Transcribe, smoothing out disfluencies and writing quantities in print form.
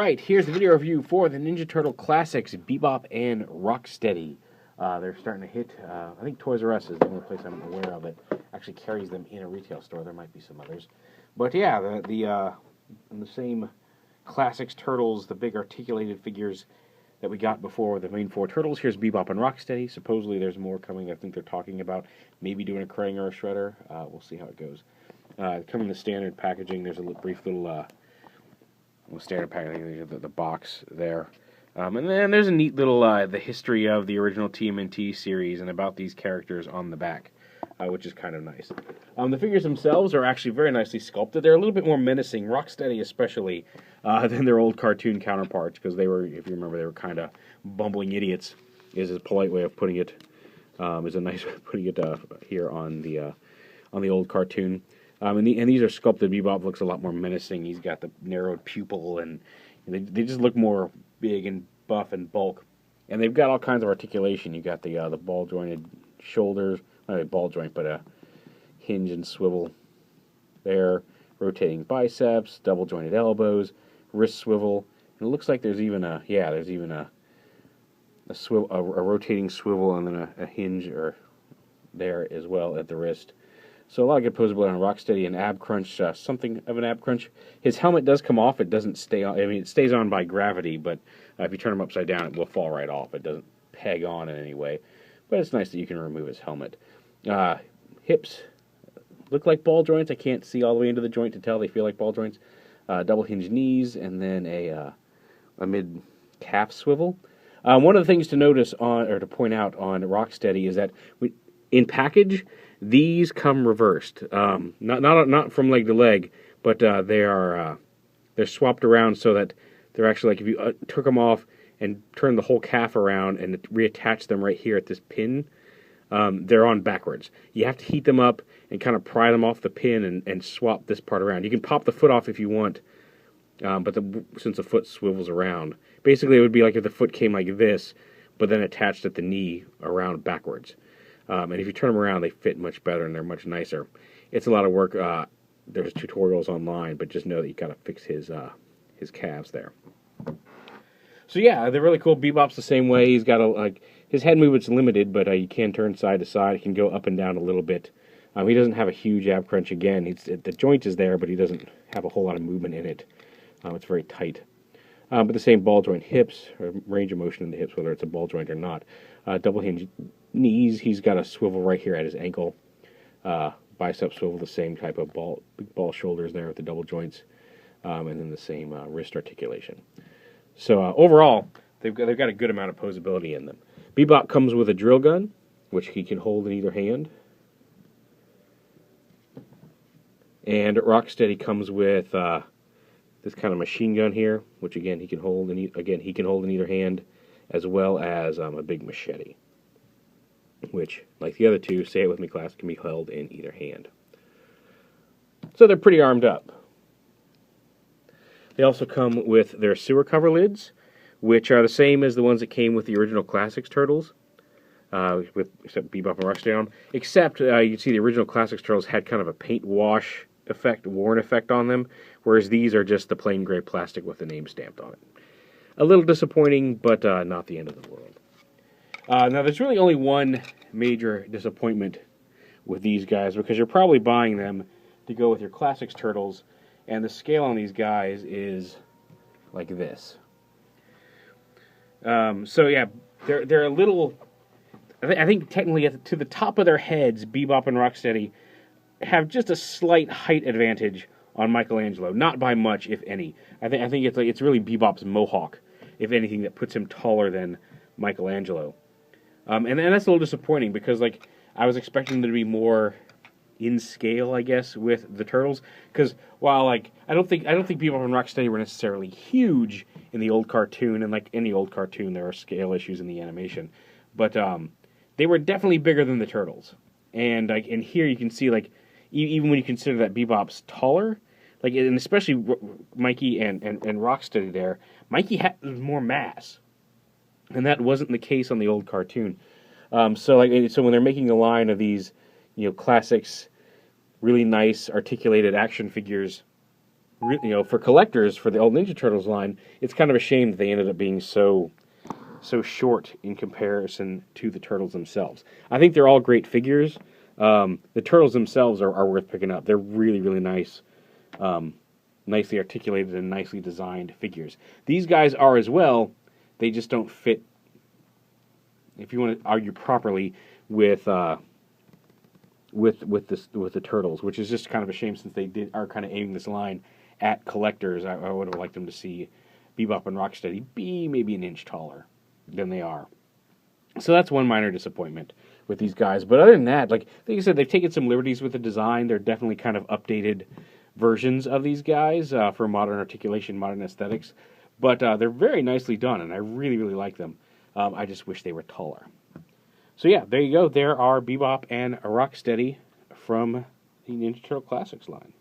Alright, here's the video review for the Ninja Turtle Classics, BEBOP and ROCKSTEADY. They're starting to hit, I think Toys R Us is the only place I'm aware of that actually carries them in a retail store. There might be some others. But yeah, the same Classics Turtles, the big articulated figures that we got before the main four Turtles. Here's BEBOP and ROCKSTEADY. Supposedly there's more coming. I think they're talking about maybe doing a Krang or a Shredder. We'll see how it goes. Coming in the standard packaging, there's a brief little standard packaging, the box there. And then there's a neat little the history of the original TMNT series and about these characters on the back, which is kind of nice. The figures themselves are actually very nicely sculpted. They're a little bit more menacing, ROCKSTEADY especially, than their old cartoon counterparts, because they were, if you remember, they were kind of bumbling idiots, is a polite way of putting it, is a nice way of putting it here on the old cartoon. And these are sculpted. BEBOP looks a lot more menacing. He's got the narrowed pupil, and they just look more big and buff and bulk. And they've got all kinds of articulation. You got the ball jointed shoulders, not a ball joint, but a hinge and swivel there. Rotating biceps, double jointed elbows, wrist swivel. And it looks like there's even a swivel, a rotating swivel, and then a hinge there as well at the wrist. So a lot of good posability on ROCKSTEADY and ab crunch, something of an ab crunch. His helmet does come off. It doesn't stay on. I mean, it stays on by gravity, but if you turn him upside down, it will fall right off. It doesn't peg on in any way. But it's nice that you can remove his helmet. Hips look like ball joints. I can't see all the way into the joint to tell. They feel like ball joints. Double hinge knees, and then a mid-calf swivel. One of the things to notice to point out on ROCKSTEADY is that in package, these come reversed, not from leg to leg, but they're swapped around so that they're actually, like, if you took them off and turned the whole calf around and reattach them right here at this pin, they're on backwards. You have to heat them up and kind of pry them off the pin and swap this part around. You can pop the foot off if you want, but since the foot swivels around, basically it would be like if the foot came like this, but then attached at the knee around backwards. And if you turn them around, they fit much better and they're much nicer. It's a lot of work. There's tutorials online, but just know that you got to fix his calves there. So yeah, they're really cool. BEBOP's the same way. He's got his head movement's limited, but you can turn side to side. He can go up and down a little bit. He doesn't have a huge ab crunch again. The joint is there, but he doesn't have a whole lot of movement in it. It's very tight. But the same ball joint hips, or range of motion in the hips, whether it's a ball joint or not. Double hinge knees, he's got a swivel right here at his ankle. Bicep swivel, the same type of big ball shoulders there with the double joints. And then the same wrist articulation. So overall, they've got a good amount of posability in them. BEBOP comes with a drill gun, which he can hold in either hand. And ROCKSTEADY comes with this kind of machine gun here, which again he can hold in either hand, as well as a big machete, which, like the other two, say it with me class, can be held in either hand. So they're pretty armed up. They also come with their sewer cover lids, which are the same as the ones that came with the original Classics Turtles, except BEBOP and ROCKSTEADY on them. Except you can see the original Classics Turtles had kind of a paint wash effect, worn effect on them, whereas these are just the plain gray plastic with the name stamped on it. A little disappointing, but not the end of the world. Now, there's really only one major disappointment with these guys, because you're probably buying them to go with your Classics Turtles, and the scale on these guys is like this. So yeah, they're a little. I think technically to the top of their heads, BEBOP and ROCKSTEADY have just a slight height advantage on Michelangelo, not by much, if any. I think it's really BEBOP's mohawk, if anything, that puts him taller than Michelangelo. And that's a little disappointing, because I was expecting there to be more in scale, I guess, with the Turtles, because while I don't think BEBOP and ROCKSTEADY were necessarily huge in the old cartoon, and like any old cartoon, there are scale issues in the animation, but they were definitely bigger than the Turtles. And and here you can see even when you consider that BEBOP's taller, and especially Mikey and ROCKSTEADY there, Mikey has more mass, and that wasn't the case on the old cartoon. So when they're making a line of these, Classics, really nice articulated action figures for collectors, for the old Ninja Turtles line, it's kind of a shame that they ended up being so short in comparison to the Turtles themselves. I think they're all great figures. The Turtles themselves are worth picking up. They're really, really nice, nicely articulated and nicely designed figures. These guys are as well. They just don't fit, if you want to argue properly, with the Turtles, which is just kind of a shame since they are kind of aiming this line at collectors. I would have liked them to see BEBOP and ROCKSTEADY be maybe an inch taller than they are. So that's one minor disappointment with these guys. But other than that, like I said, they've taken some liberties with the design. They're definitely kind of updated versions of these guys for modern articulation, modern aesthetics. But they're very nicely done, and I really, really like them. I just wish they were taller. So yeah, there you go. There are BEBOP and ROCKSTEADY from the Ninja Turtle Classics line.